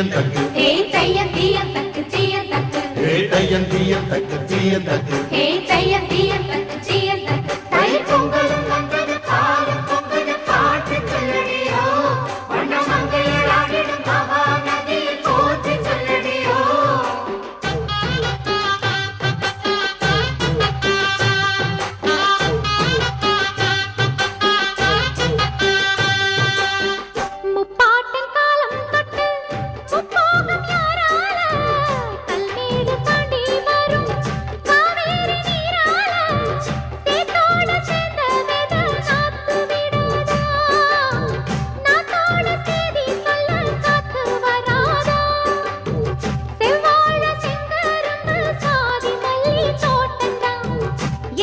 தீயந்தக்கு ஹே தையந்தீயந்தக்கு தீயந்தக்கு ஹே தையந்தீயந்தக்கு தீயந்தக்கு ஹே தையந்தீயந்தக்கு தீயந்தக்கு தை பொங்கலும் வந்தது பாலும் பொங்குது பாட்டு சொல்லடியோ வண்ண மங்கையராடிடும் மகா நதியில் போற்றி சொல்லடியோ முப்பாட்டின் காலம் தொட்டு முப்போகம் யாரால கல்மேடு தாண்டி வரும் காவேரி நீரால சேத்தோட சேர்ந்த வெத நாத்து விடாதா நாத்தோட சேதி சொல்ல காத்து வராதா செவ்வாழ செங்கரும்பு சாதி மல்லி தோட்டந்தான்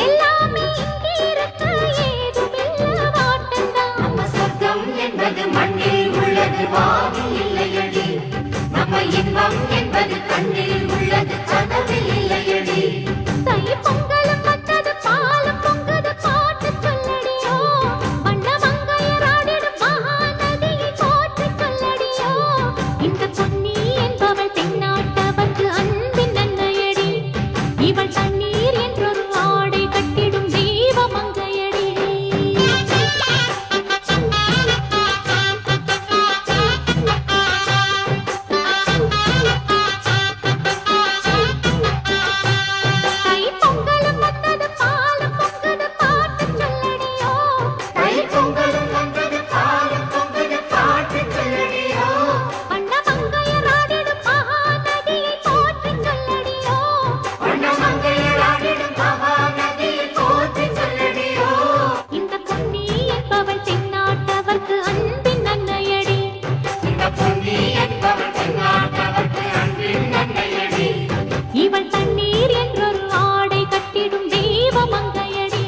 எல்லாமே இங்கிருக்கு ஏதுமில்ல வாட்டந்தான் நம்ம சொர்க்கம் என்பது மண்ணில் உள்ளது வாவில் இல்லையடி நம்ம இன்பம் என்பது கண்ணில் உள்ளது கனவில் இல்லையடி தை பொங்கலும் வந்தது பாலும் பொங்குது பாட்டு சொல்லடியோ வண்ண மங்கையராடிடும் மகா நதியை போற்றி சொல்லடியோ இந்த பொன்னி என்பவள் தென்னாட்டவர்க்கு அன்பின் நன்மையடி இவள் தண்ணீர் என்றொரு ஆடை கட்டிடும் தெய்வ மங்கையடி தை பொங்கலும் வந்தது பாலும் பொங்குது பாட்டு சொல்லடியோ தை பொங்கலும் வந்தது பாலும் பொங்குது பாட்டு சொல்லடியோ வண்ண மங்கையராடிடும் மகா நதியை போற்றி சொல்லடியோ வண்ண மங்கையராடிடும் மகா நதியை போற்றி சொல்லடியோ இந்த பொன்னி என்பவள் தென்னாட்டவர்க்கு அன்பின் நன்மையடி இந்த பொன்னி என்பவள் தென்னாட்டவர்க்கு அன்பின் நன்மையடி இவள் தண்ணீர் என்றொரு ஆடை கட்டிடும் தெய்வ மங்கையடி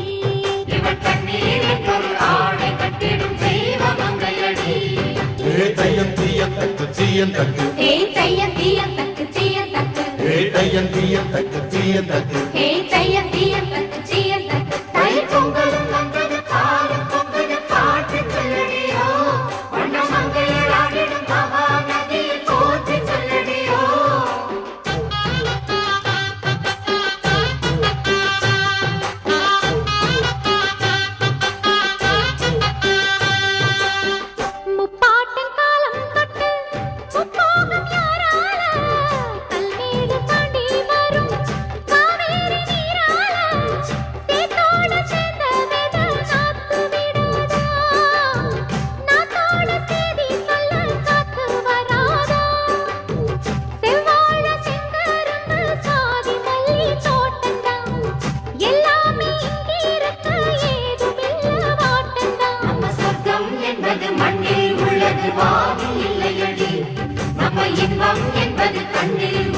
இவள் தண்ணீர் என்றொரு ஆடை கட்டிடும் தெய்வ மங்கையடி ஹே தையந்தீயந்தக்கு தீயந்தக்கு ஹே தையந்தீயந்தக்கு தீயந்தக்கு ஹே தையந்தீயந்தக்கு தீயந்தக்கு ஹே தையந்தீயந்தக்கு தீயந்தக்கு தை பொங்கலும் வந்தது பாலும் பொங்குது பாட்டு சொல்லடியோ வண்ண மங்கையராடிடும் மகா நதியில் போற்றி சொல்லடியோ முப்பாட்டின் காலம் தொட்டு முப்போகம் யாரால கல்மேடு தாண்டி வரும் காவேரி நீரால சேத்தோட சேர்ந்த வெத நாத்து விடாதா நாத்தோட சேதி சொல்ல காத்து வராதா செவ்வாழ செங்கரும்பு சாதி மல்லி தோட்டந்தான் எல்லாமே இங்கிருக்கு ஏதுமில்ல வாட்டந்தான் நம்ம சொர்க்கம் என்பது மண்ணில் உள்ளது வாவில் இல்லையடி நம்ம இன்பம் என்பது கண்ணில்